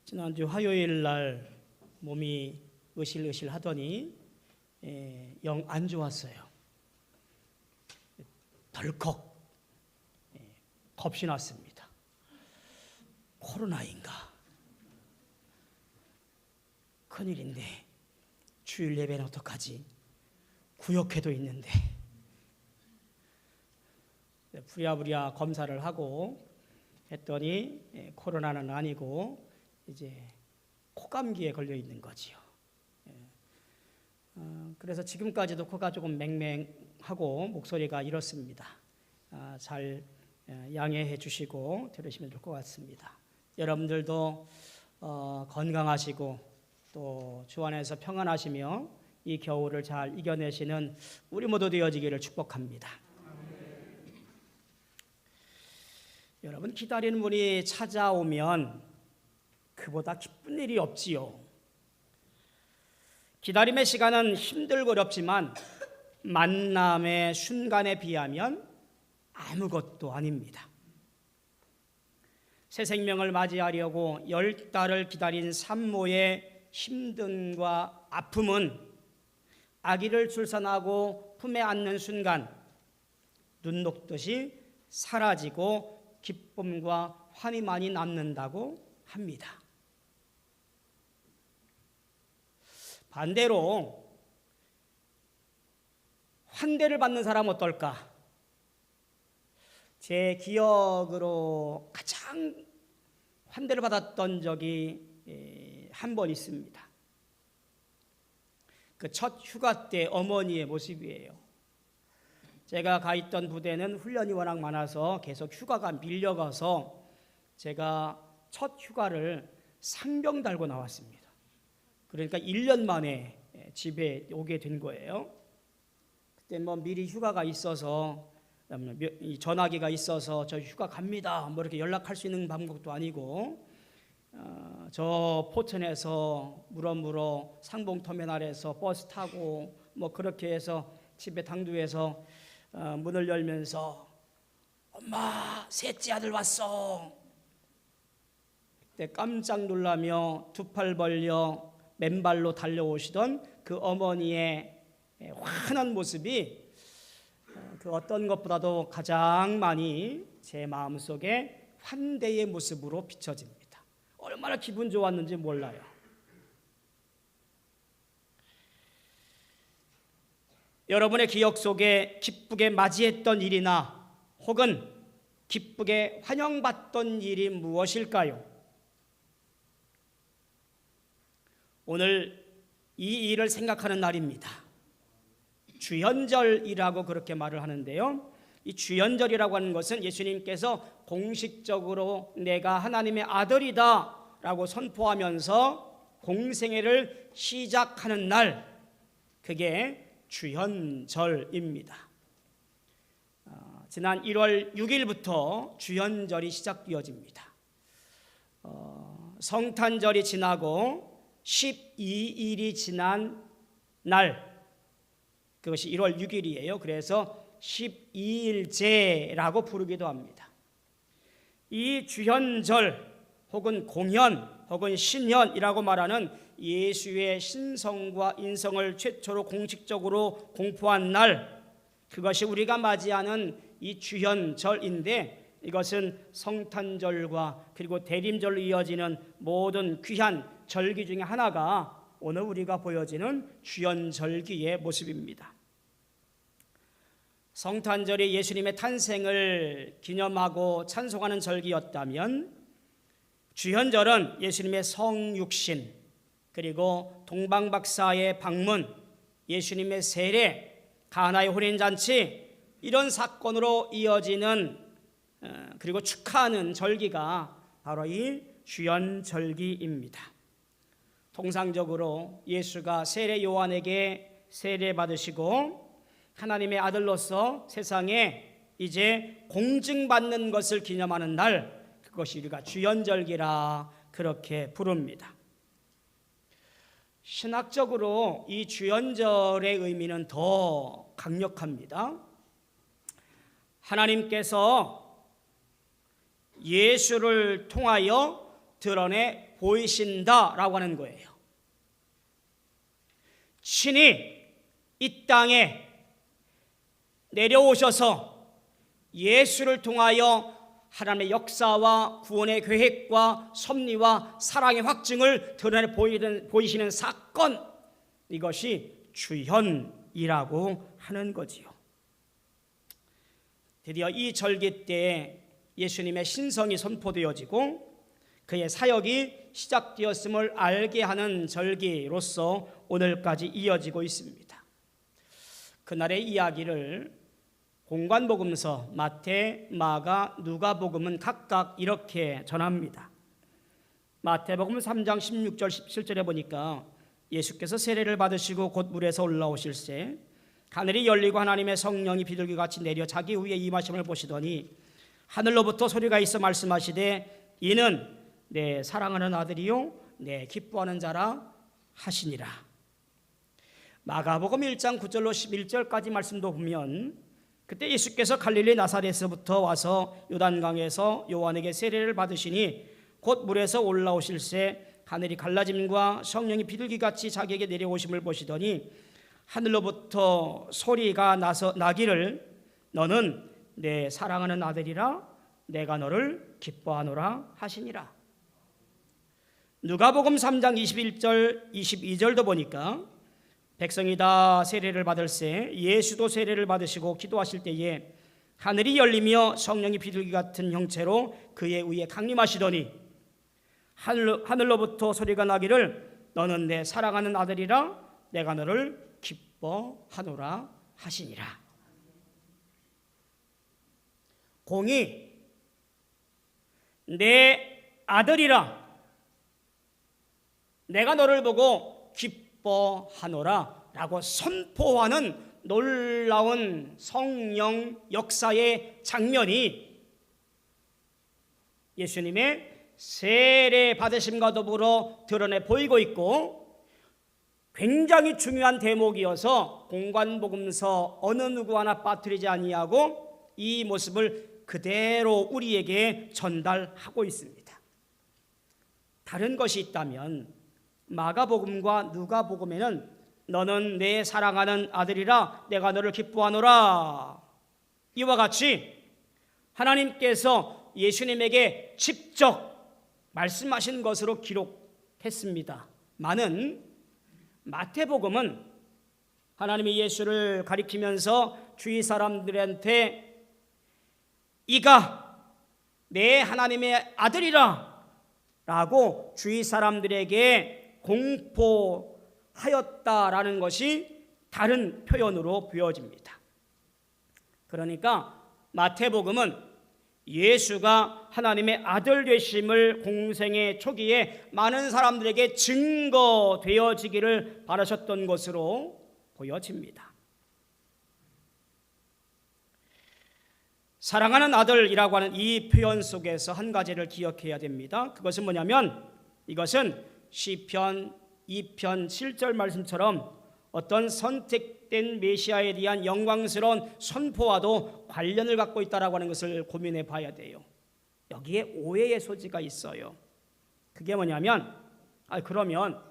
지난주 화요일 날 몸이 으실으실 하더니 영 안 좋았어요. 덜컥 겁이 났습니다. 코로나인가? 큰일인데 주일 예배는 어떡하지? 구역회도 있는데. 부랴부랴 검사를 하고 했더니 코로나는 아니고 이제 코감기에 걸려 있는 거지요. 그래서 지금까지도 코가 조금 맹맹하고 목소리가 이렇습니다. 잘 양해해 주시고 들으시면 좋을 것 같습니다. 여러분들도 건강하시고 또 주 안에서 평안하시며 이 겨울을 잘 이겨내시는 우리 모두 되어지기를 축복합니다. 여러분, 기다리는 분이 찾아오면 그보다 기쁜 일이 없지요. 기다림의 시간은 힘들고 어렵지만 만남의 순간에 비하면 아무것도 아닙니다. 새 생명을 맞이하려고 10달을 기다린 산모의 힘듦과 아픔은 아기를 출산하고 품에 안는 순간 눈 녹듯이 사라지고 기쁨과 환희만이 남는다고 합니다. 반대로 환대를 받는 사람은 어떨까? 제 기억으로 가장 환대를 받았던 적이 한 번 있습니다. 그 첫 휴가 때 어머니의 모습이에요. 제가 가 있던 부대는 훈련이 워낙 많아서 계속 휴가가 밀려가서 제가 첫 휴가를 상병 달고 나왔습니다. 그러니까 1년 만에 집에 오게 된 거예요. 그때 뭐 미리 휴가가 있어서 전화기가 있어서 저 휴가 갑니다 뭐 이렇게 연락할 수 있는 방법도 아니고 저 포천에서 무럭무럭 상봉터미널에서 버스 타고 뭐 그렇게 해서 집에 당도해서 문을 열면서 엄마 셋째 아들 왔어. 그때 깜짝 놀라며 두 팔 벌려 맨발로 달려오시던 그 어머니의 환한 모습이 그 어떤 것보다도 가장 많이 제 마음속에 환대의 모습으로 비춰집니다. 얼마나 기분 좋았는지 몰라요. 여러분의 기억 속에 기쁘게 맞이했던 일이나 혹은 기쁘게 환영받던 일이 무엇일까요? 오늘 이 일을 생각하는 날입니다. 주현절이라고 그렇게 말을 하는데요. 이 주현절이라고 하는 것은 예수님께서 공식적으로 내가 하나님의 아들이다 라고 선포하면서 공생애를 시작하는 날, 그게 주현절입니다. 지난 1월 6일부터 주현절이 시작되어집니다. 성탄절이 지나고 12일이 지난 날, 그것이 1월 6일이에요. 그래서 12일제라고 부르기도 합니다. 이 주현절 혹은 공현 혹은 신현이라고 말하는 예수의 신성과 인성을 최초로 공식적으로 공포한 날, 그것이 우리가 맞이하는 이 주현절인데, 이것은 성탄절과 그리고 대림절로 이어지는 모든 귀한 절기 중에 하나가 오늘 우리가 보여지는 주현절기의 모습입니다. 성탄절이 예수님의 탄생을 기념하고 찬송하는 절기였다면 주현절은 예수님의 성육신, 그리고 동방박사의 방문, 예수님의 세례, 가나의 혼인잔치, 이런 사건으로 이어지는 그리고 축하하는 절기가 바로 이 주현절기입니다. 통상적으로 예수가 세례 요한에게 세례 받으시고 하나님의 아들로서 세상에 이제 공증받는 것을 기념하는 날, 그것이 우리가 주현절기라 그렇게 부릅니다. 신학적으로 이 주현절의 의미는 더 강력합니다. 하나님께서 예수를 통하여 드러내 보이신다라고 하는 거예요. 친히 이 땅에 내려오셔서 예수를 통하여 하나님의 역사와 구원의 계획과 섭리와 사랑의 확증을 드러내 보이시는 사건, 이것이 주현이라고 하는 거지요. 드디어 이 절기 때에 예수님의 신성이 선포되어지고 그의 사역이 시작되었음을 알게 하는 절기로서 오늘까지 이어지고 있습니다. 그날의 이야기를 공관복음서, 마태, 마가, 누가복음은 각각 이렇게 전합니다. 마태복음 3장 16절 17절에 보니까 예수께서 세례를 받으시고 곧 물에서 올라오실새 하늘이 열리고 하나님의 성령이 비둘기같이 내려 자기 위에 임하심을 보시더니 하늘로부터 소리가 있어 말씀하시되 이는 내 사랑하는 아들이요 내 기뻐하는 자라 하시니라. 마가복음 1장 9절로 11절까지 말씀도 보면 그때 예수께서 갈릴리 나사렛에서부터 와서 요단강에서 요한에게 세례를 받으시니 곧 물에서 올라오실새 하늘이 갈라짐과 성령이 비둘기같이 자기에게 내려오심을 보시더니 하늘로부터 소리가 나기를 너는 내 사랑하는 아들이라 내가 너를 기뻐하노라 하시니라. 누가복음 3장 21절 22절도 보니까 백성이 다 세례를 받을새 예수도 세례를 받으시고 기도하실 때에 하늘이 열리며 성령이 비둘기 같은 형체로 그의 위에 강림하시더니 하늘로부터 소리가 나기를 너는 내 사랑하는 아들이라 내가 너를 기뻐하노라 하시니라. 공이 내 아들이라 내가 너를 보고 기뻐하노라 라고 선포하는 놀라운 성령 역사의 장면이 예수님의 세례 받으심과 더불어 드러내 보이고 있고 굉장히 중요한 대목이어서 공관복음서 어느 누구 하나 빠뜨리지 아니하고 이 모습을 그대로 우리에게 전달하고 있습니다. 다른 것이 있다면 마가복음과 누가복음에는 너는 내 사랑하는 아들이라 내가 너를 기뻐하노라 이와 같이 하나님께서 예수님에게 직접 말씀하신 것으로 기록했습니다만은 마태복음은 하나님이 예수를 가리키면서 주위 사람들한테 이가 내 하나님의 아들이라 라고 주위 사람들에게 공포하였다라는 것이 다른 표현으로 보여집니다. 그러니까 마태복음은 예수가 하나님의 아들 되심을 공생의 초기에 많은 사람들에게 증거되어지기를 바라셨던 것으로 보여집니다. 사랑하는 아들이라고 하는 이 표현 속에서 한 가지를 기억해야 됩니다. 그것은 뭐냐면 이것은 시편 2편 7절 말씀처럼 어떤 선택된 메시아에 대한 영광스러운 선포와도 관련을 갖고 있다라고 하는 것을 고민해 봐야 돼요. 여기에 오해의 소지가 있어요. 그게 뭐냐면 그러면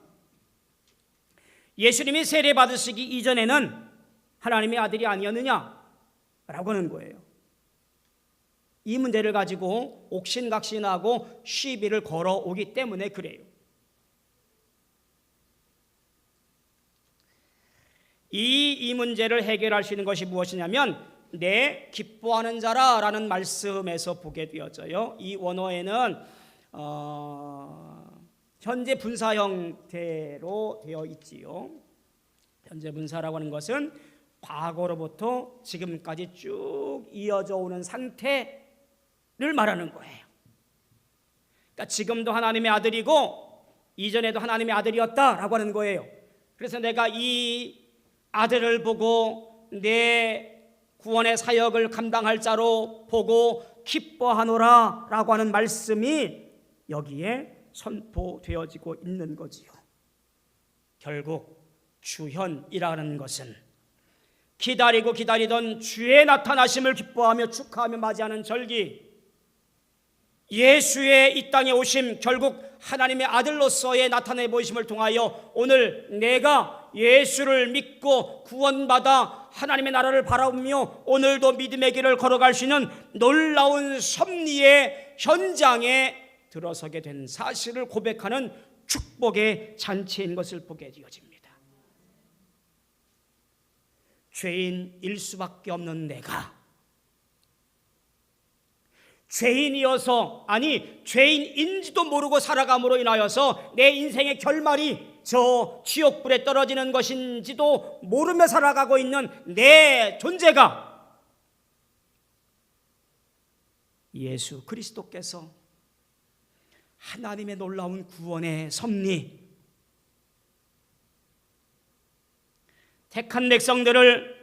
예수님이 세례 받으시기 이전에는 하나님의 아들이 아니었느냐라고 하는 거예요. 이 문제를 가지고 옥신각신하고 시비를 걸어오기 때문에 그래요. 이 문제를 해결할 수 있는 것이 무엇이냐면 내 기뻐하는 자라라는 말씀에서 보게 되어져요. 이 원어에는 현재 분사 형태로 되어 있지요. 현재 분사라고 하는 것은 과거로부터 지금까지 쭉 이어져 오는 상태를 말하는 거예요. 그러니까 지금도 하나님의 아들이고 이전에도 하나님의 아들이었다라고 하는 거예요. 그래서 내가 이 아들을 보고 내 구원의 사역을 감당할 자로 보고 기뻐하노라 라고 하는 말씀이 여기에 선포되어지고 있는 거지요. 결국 주현이라는 것은 기다리고 기다리던 주의 나타나심을 기뻐하며 축하하며 맞이하는 절기, 예수의 이 땅에 오심, 결국 하나님의 아들로서의 나타내 보이심을 통하여 오늘 내가 예수를 믿고 구원받아 하나님의 나라를 바라보며 오늘도 믿음의 길을 걸어갈 수 있는 놀라운 섭리의 현장에 들어서게 된 사실을 고백하는 축복의 잔치인 것을 보게 되어집니다. 죄인일 수밖에 없는 내가 죄인이어서, 아니 죄인인지도 모르고 살아감으로 인하여서 내 인생의 결말이 저 지옥불에 떨어지는 것인지도 모르며 살아가고 있는 내 존재가 예수 그리스도께서 하나님의 놀라운 구원의 섭리, 택한 백성들을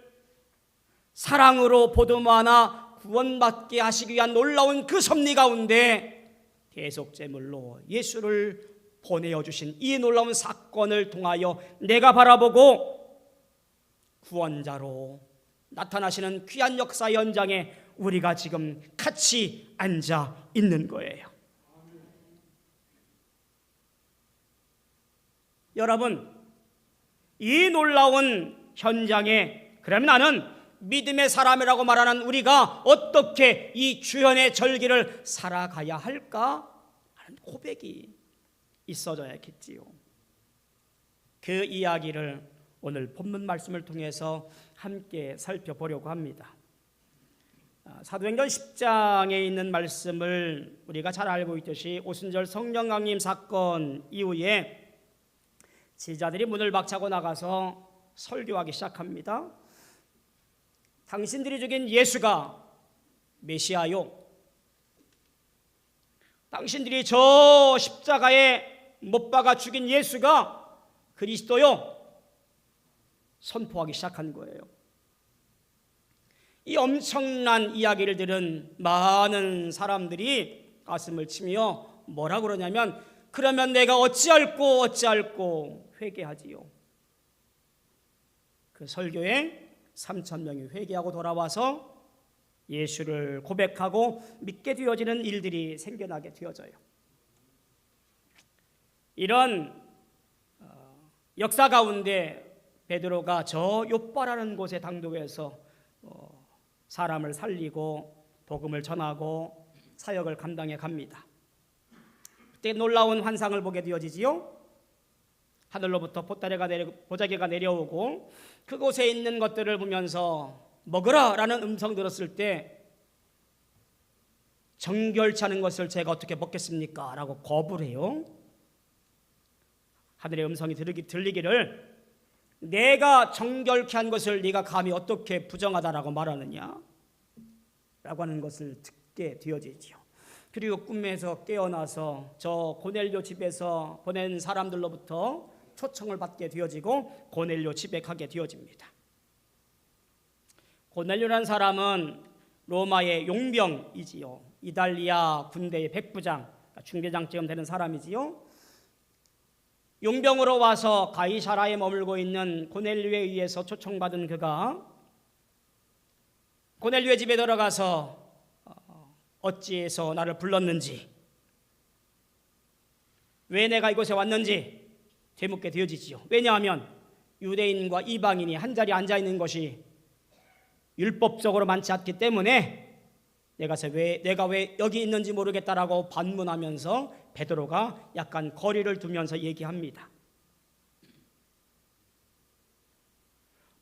사랑으로 보듬어안아 구원받게 하시기 위한 놀라운 그 섭리 가운데 대속제물로 예수를 보내어 주신 이 놀라운 사건을 통하여 내가 바라보고 구원자로 나타나시는 귀한 역사 현장에 우리가 지금 같이 앉아 있는 거예요. 여러분, 이 놀라운 현장에 그러면 나는 믿음의 사람이라고 말하는 우리가 어떻게 이 주연의 절기를 살아가야 할까 하는 고백이 있어져야겠지요. 그 이야기를 오늘 본문 말씀을 통해서 함께 살펴보려고 합니다. 사도행전 10장에 있는 말씀을 우리가 잘 알고 있듯이 오순절 성령 강림 사건 이후에 제자들이 문을 박차고 나가서 설교하기 시작합니다. 당신들이 죽인 예수가 메시아요, 당신들이 저 십자가에 못 박아 죽인 예수가 그리스도요, 선포하기 시작한 거예요. 이 엄청난 이야기를 들은 많은 사람들이 가슴을 치며 뭐라고 그러냐면, 그러면 내가 어찌할꼬 회개하지요. 그 설교에 3,000명이 회개하고 돌아와서 예수를 고백하고 믿게 되어지는 일들이 생겨나게 되어져요. 이런 역사 가운데 베드로가 저 요빠라는 곳에 당도해서 사람을 살리고 복음을 전하고 사역을 감당해 갑니다. 그때 놀라운 환상을 보게 되어지지요. 하늘로부터 보자기가 내려오고 그곳에 있는 것들을 보면서 먹으라 라는 음성 들었을 때 정결치 않은 것을 제가 어떻게 먹겠습니까? 라고 거부를 해요. 하늘의 음성이 들리기를 내가 정결케 한 것을 네가 감히 어떻게 부정하다라고 말하느냐? 라고 하는 것을 듣게 되어지죠. 그리고 꿈에서 깨어나서 저 고넬료 집에서 보낸 사람들로부터 초청을 받게 되어지고 고넬료 집에 가게 되어집니다. 고넬료라는 사람은 로마의 용병이지요. 이달리아 군대의 백부장, 중대장쯤 되는 사람이지요. 용병으로 와서 가이사라에 머물고 있는 고넬료에 의해서 초청받은 그가 고넬료의 집에 들어가서 어찌해서 나를 불렀는지, 왜 내가 이곳에 왔는지 되묻게 되어지지요. 왜냐하면 유대인과 이방인이 한자리에 앉아있는 것이 율법적으로 많지 않기 때문에 내가 왜 여기 있는지 모르겠다라고 반문하면서 베드로가 약간 거리를 두면서 얘기합니다.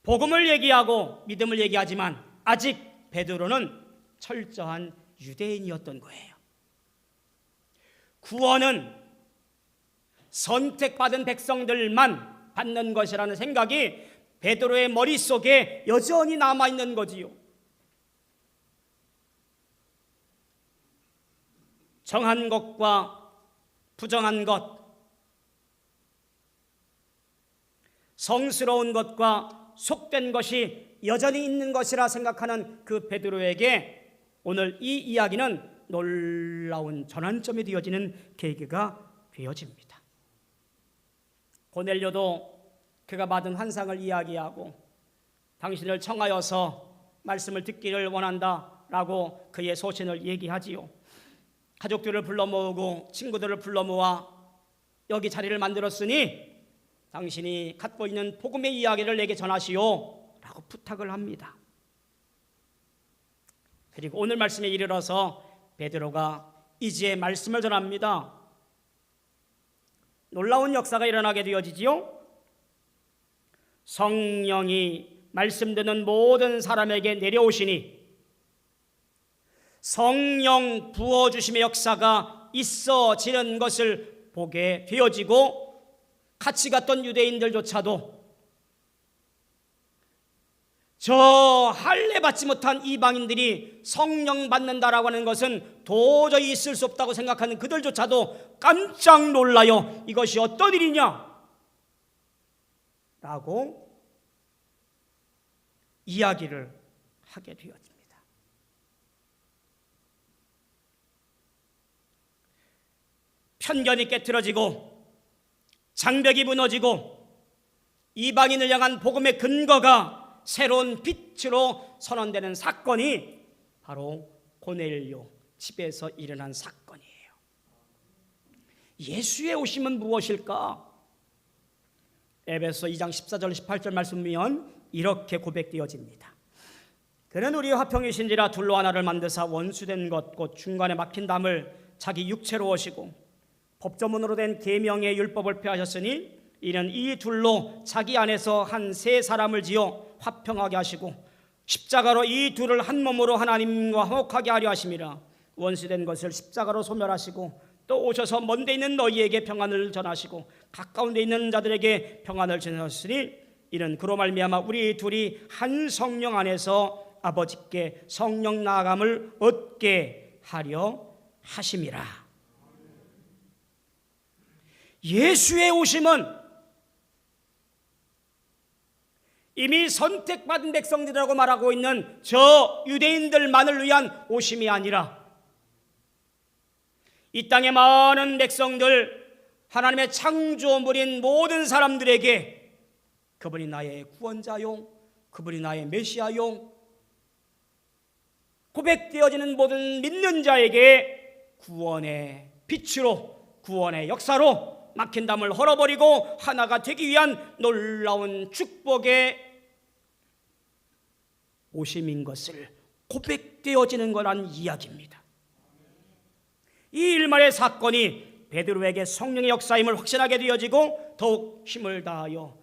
복음을 얘기하고 믿음을 얘기하지만 아직 베드로는 철저한 유대인이었던 거예요. 구원은 선택받은 백성들만 받는 것이라는 생각이 베드로의 머릿속에 여전히 남아있는 거지요. 정한 것과 부정한 것, 성스러운 것과 속된 것이 여전히 있는 것이라 생각하는 그 베드로에게 오늘 이 이야기는 놀라운 전환점이 되어지는 계기가 되어집니다. 고넬료도 그가 받은 환상을 이야기하고 당신을 청하여서 말씀을 듣기를 원한다라고 그의 소신을 얘기하지요. 가족들을 불러 모으고 친구들을 불러 모아 여기 자리를 만들었으니 당신이 갖고 있는 복음의 이야기를 내게 전하시오 라고 부탁을 합니다. 그리고 오늘 말씀에 이르러서 베드로가 이제 말씀을 전합니다. 놀라운 역사가 일어나게 되어지지요. 성령이 말씀 듣는 모든 사람에게 내려오시니 성령 부어주심의 역사가 있어지는 것을 보게 되어지고, 같이 갔던 유대인들조차도 저 할례 받지 못한 이방인들이 성령 받는다라고 하는 것은 도저히 있을 수 없다고 생각하는 그들조차도 깜짝 놀라요. 이것이 어떤 일이냐? 라고 이야기를 하게 되었습니다. 편견이 깨트려지고 장벽이 무너지고 이방인을 향한 복음의 근거가 새로운 빛으로 선언되는 사건이 바로 고넬료 집에서 일어난 사건이에요. 예수의 오심은 무엇일까? 에베소 2장 14절 18절 말씀 보면 이렇게 고백되어집니다. 그는 우리의 화평이신지라 둘로 하나를 만드사 원수된 것 곧 중간에 막힌 담을 자기 육체로 오시고 법조문으로 된 계명의 율법을 폐하셨으니 이는 이 둘로 자기 안에서 한 세 사람을 지어 화평하게 하시고 십자가로 이 둘을 한 몸으로 하나님과 화목하게 하려 하심이라. 원수된 것을 십자가로 소멸하시고 또 오셔서 먼 데 있는 너희에게 평안을 전하시고 가까운 데 있는 자들에게 평안을 전하시니 이는 그로 말미암아 우리 둘이 한 성령 안에서 아버지께 성령 나아감을 얻게 하려 하심이라. 예수의 오심은 이미 선택받은 백성들이라고 말하고 있는 저 유대인들만을 위한 오심이 아니라 이 땅의 많은 백성들, 하나님의 창조물인 모든 사람들에게 그분이 나의 구원자요, 그분이 나의 메시아요, 고백되어지는 모든 믿는 자에게 구원의 빛으로, 구원의 역사로 막힌 담을 헐어버리고 하나가 되기 위한 놀라운 축복의 오심인 것을 고백되어지는 거란 이야기입니다. 이 일말의 사건이 베드로에게 성령의 역사임을 확신하게 되어지고 더욱 힘을 다하여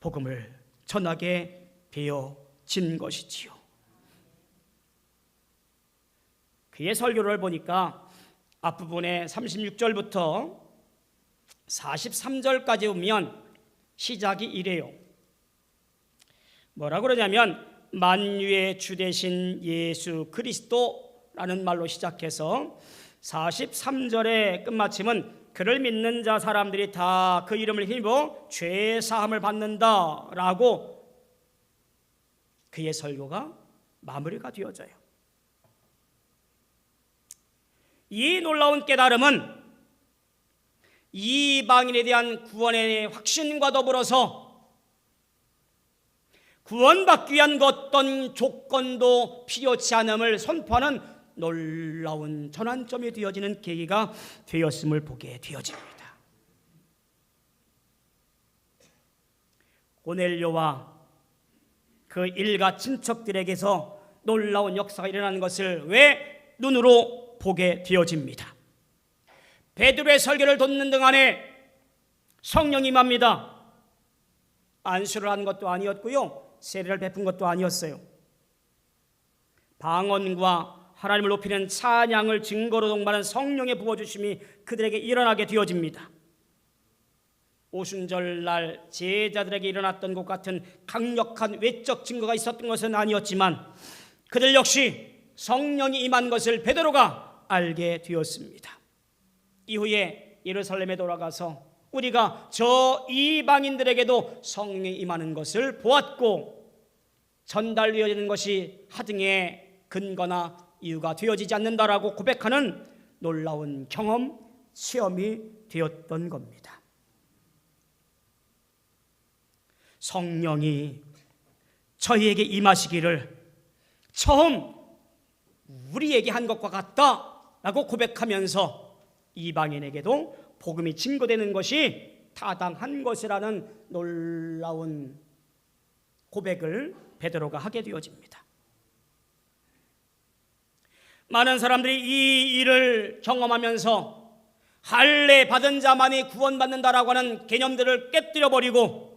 복음을 전하게 되어진 것이지요. 그의 설교를 보니까 앞부분에 36절부터 43절까지 보면 시작이 이래요. 뭐라고 그러냐면 만유의 주 되신 예수 그리스도라는 말로 시작해서 43절의 끝마침은 그를 믿는 자 사람들이 다 그 이름을 힘입어 죄 사함을 받는다라고 그의 설교가 마무리가 되어져요. 이 놀라운 깨달음은 이방인에 대한 구원의 확신과 더불어서 구원받기 위한 어떤 조건도 필요치 않음을 선포하는 놀라운 전환점이 되어지는 계기가 되었음을 보게 되어집니다. 고넬료와 그 일가 친척들에게서 놀라운 역사가 일어나는 것을 왜 눈으로 보게 되어집니다. 베드로의 설교를 듣는 동안에 성령이 임합니다. 안수를 한 것도 아니었고요, 세례를 베푼 것도 아니었어요. 방언과 하나님을 높이는 찬양을 증거로 동반한 성령의 부어주심이 그들에게 일어나게 되어집니다. 오순절날 제자들에게 일어났던 것 같은 강력한 외적 증거가 있었던 것은 아니었지만 그들 역시 성령이 임한 것을 베드로가 알게 되었습니다. 이후에 예루살렘에 돌아가서 우리가 저 이방인들에게도 성령이 임하는 것을 보았고 전달되어지는 것이 하등의 근거나 이유가 되어지지 않는다라고 고백하는 놀라운 경험, 체험이 되었던 겁니다. 성령이 저희에게 임하시기를 처음 우리에게 한 것과 같다라고 고백하면서 이방인에게도 복음이 증거되는 것이 타당한 것이라는 놀라운 고백을 베드로가 하게 되어집니다. 많은 사람들이 이 일을 경험하면서 할례 받은 자만이 구원받는다라고 하는 개념들을 깨뜨려 버리고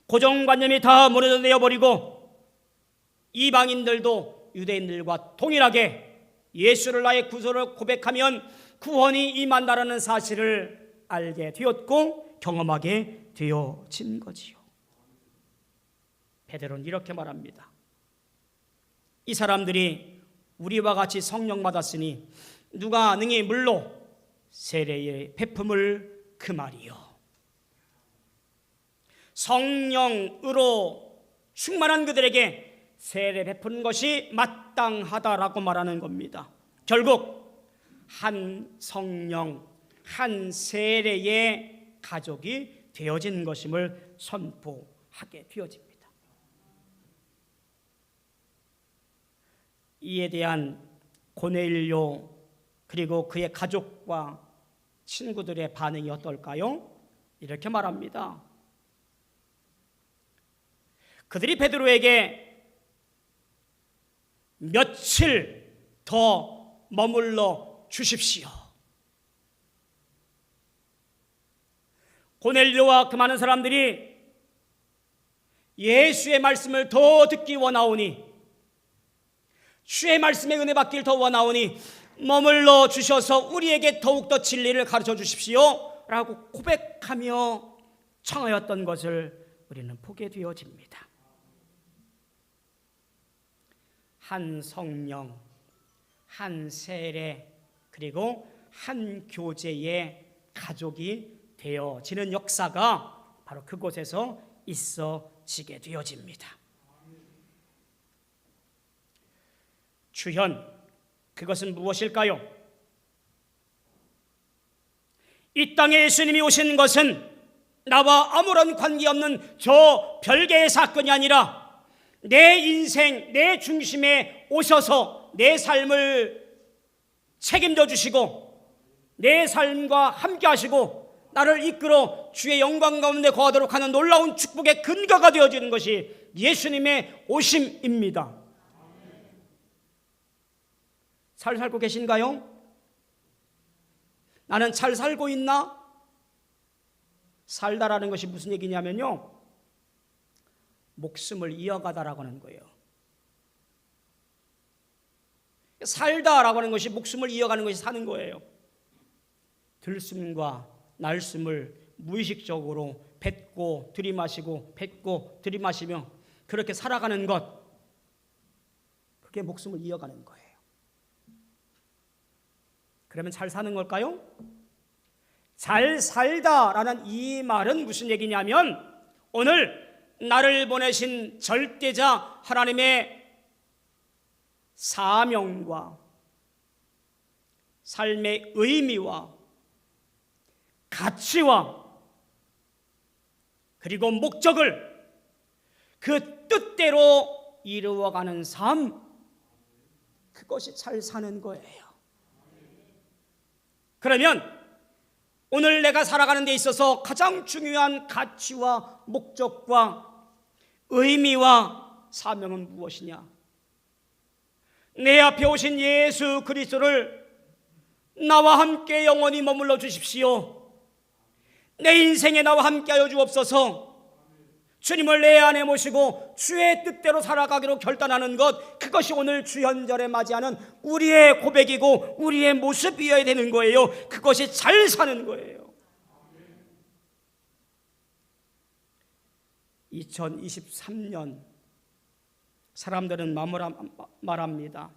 고정관념이 다 무너져 내어버리고 이방인들도 유대인들과 동일하게 예수를 나의 구주로 고백하면 구원이 임한다라는 사실을 알게 되었고 경험하게 되어진 거지요. 베드로는 이렇게 말합니다. 이 사람들이 우리와 같이 성령 받았으니 누가 능히 물로 세례의 베품을 금하리요. 성령으로 충만한 그들에게 세례 베푸는 것이 마땅하다라고 말하는 겁니다. 결국 한 성령, 한 세례의 가족이 되어진 것임을 선포하게 되어집니다. 이에 대한 고넬료 그리고 그의 가족과 친구들의 반응이 어떨까요? 이렇게 말합니다. 그들이 베드로에게 며칠 더 머물러 주십시오. 고넬료와 그 많은 사람들이 예수의 말씀을 더 듣기 원하오니, 주의 말씀에 은혜 받길 더 원하오니 머물러 주셔서 우리에게 더욱더 진리를 가르쳐 주십시오 라고 고백하며 청하였던 것을 우리는 보게 되어집니다. 한 성령, 한 세례, 그리고 한 교제의 가족이 되어지는 역사가 바로 그곳에서 있어지게 되어집니다. 주현, 그것은 무엇일까요? 이 땅에 예수님이 오신 것은 나와 아무런 관계없는 저 별개의 사건이 아니라 내 인생, 내 중심에 오셔서 내 삶을 책임져 주시고 내 삶과 함께 하시고 나를 이끌어 주의 영광 가운데 거하도록 하는 놀라운 축복의 근거가 되어지는 것이 예수님의 오심입니다. 잘 살고 계신가요? 나는 잘 살고 있나? 살다라는 것이 무슨 얘기냐면요, 목숨을 이어가다라고 하는 거예요. 살다라고 하는 것이 목숨을 이어가는 것이 사는 거예요. 들숨과 날숨을 무의식적으로 뱉고 들이마시고 뱉고 들이마시며 그렇게 살아가는 것, 그게 목숨을 이어가는 거예요. 그러면 잘 사는 걸까요? 잘 살다라는 이 말은 무슨 얘기냐면 오늘 나를 보내신 절대자 하나님의 사명과 삶의 의미와 가치와 그리고 목적을 그 뜻대로 이루어가는 삶, 그것이 잘 사는 거예요. 그러면 오늘 내가 살아가는 데 있어서 가장 중요한 가치와 목적과 의미와 사명은 무엇이냐? 내 앞에 오신 예수 그리스도를 나와 함께 영원히 머물러 주십시오. 내 인생에 나와 함께하여 주옵소서. 주님을 내 안에 모시고 주의 뜻대로 살아가기로 결단하는 것, 그것이 오늘 주현절에 맞이하는 우리의 고백이고 우리의 모습이어야 되는 거예요. 그것이 잘 사는 거예요. 2023년 사람들은 말합니다.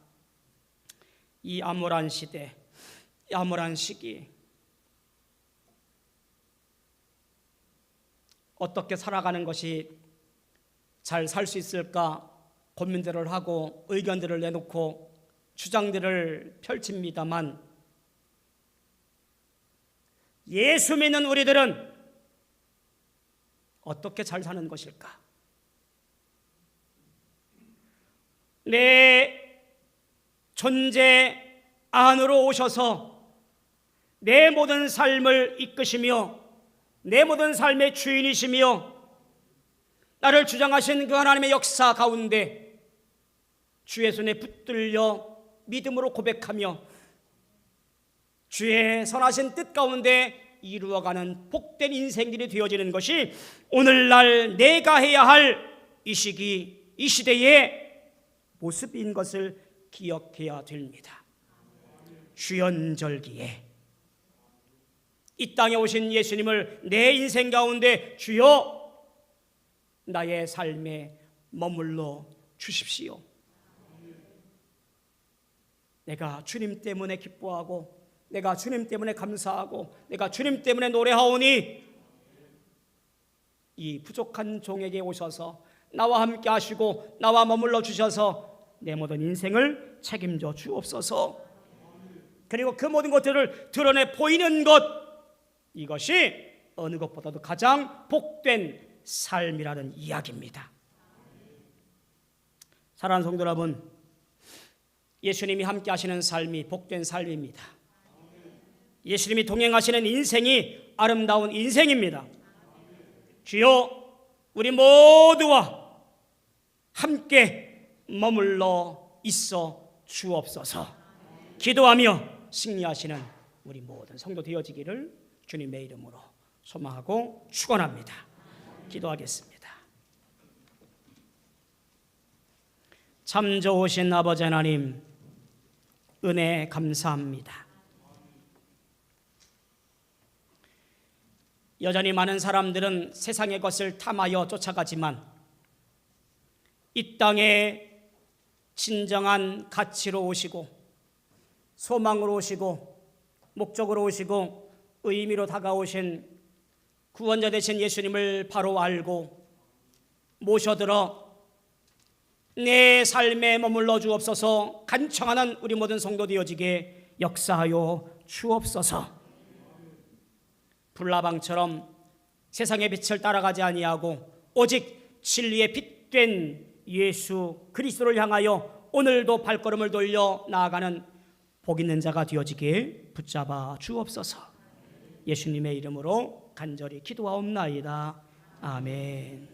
이 암울한 시대, 암울한 시기, 어떻게 살아가는 것이 잘 살 수 있을까 고민들을 하고 의견들을 내놓고 주장들을 펼칩니다만, 예수 믿는 우리들은 어떻게 잘 사는 것일까? 내 존재 안으로 오셔서 내 모든 삶을 이끄시며 내 모든 삶의 주인이시며 나를 주장하신 그 하나님의 역사 가운데 주의 손에 붙들려 믿음으로 고백하며 주의 선하신 뜻 가운데 이루어가는 복된 인생들이 되어지는 것이 오늘날 내가 해야 할 이 시기, 이 시대의 모습인 것을 기억해야 됩니다. 주연절기에 이 땅에 오신 예수님을 내 인생 가운데 주여 나의 삶에 머물러 주십시오. 내가 주님 때문에 기뻐하고 내가 주님 때문에 감사하고 내가 주님 때문에 노래하오니 이 부족한 종에게 오셔서 나와 함께 하시고 나와 머물러 주셔서 내 모든 인생을 책임져 주옵소서. 그리고 그 모든 것들을 드러내 보이는 것, 이것이 어느 것보다도 가장 복된 삶이라는 이야기입니다. 사랑하는 성도 여러분, 예수님이 함께 하시는 삶이 복된 삶입니다. 예수님이 동행하시는 인생이 아름다운 인생입니다. 주여 우리 모두와 함께 머물러 있어 주옵소서. 기도하며 승리하시는 우리 모든 성도 되어지기를 주님의 이름으로 소망하고 축원합니다. 기도하겠습니다. 참 좋으신 아버지 하나님, 은혜 감사합니다. 여전히 많은 사람들은 세상의 것을 탐하여 쫓아가지만 이 땅에 진정한 가치로 오시고 소망으로 오시고 목적으로 오시고 의미로 다가오신 구원자 되신 예수님을 바로 알고 모셔들어 내 삶에 머물러 주옵소서. 간청하는 우리 모든 성도 되어지게 역사하여 주옵소서. 불나방처럼 세상의 빛을 따라가지 아니하고 오직 진리의 빛된 예수 그리스도를 향하여 오늘도 발걸음을 돌려 나아가는 복 있는 자가 되어지게 붙잡아 주옵소서. 예수님의 이름으로 간절히 기도하옵나이다. 아멘.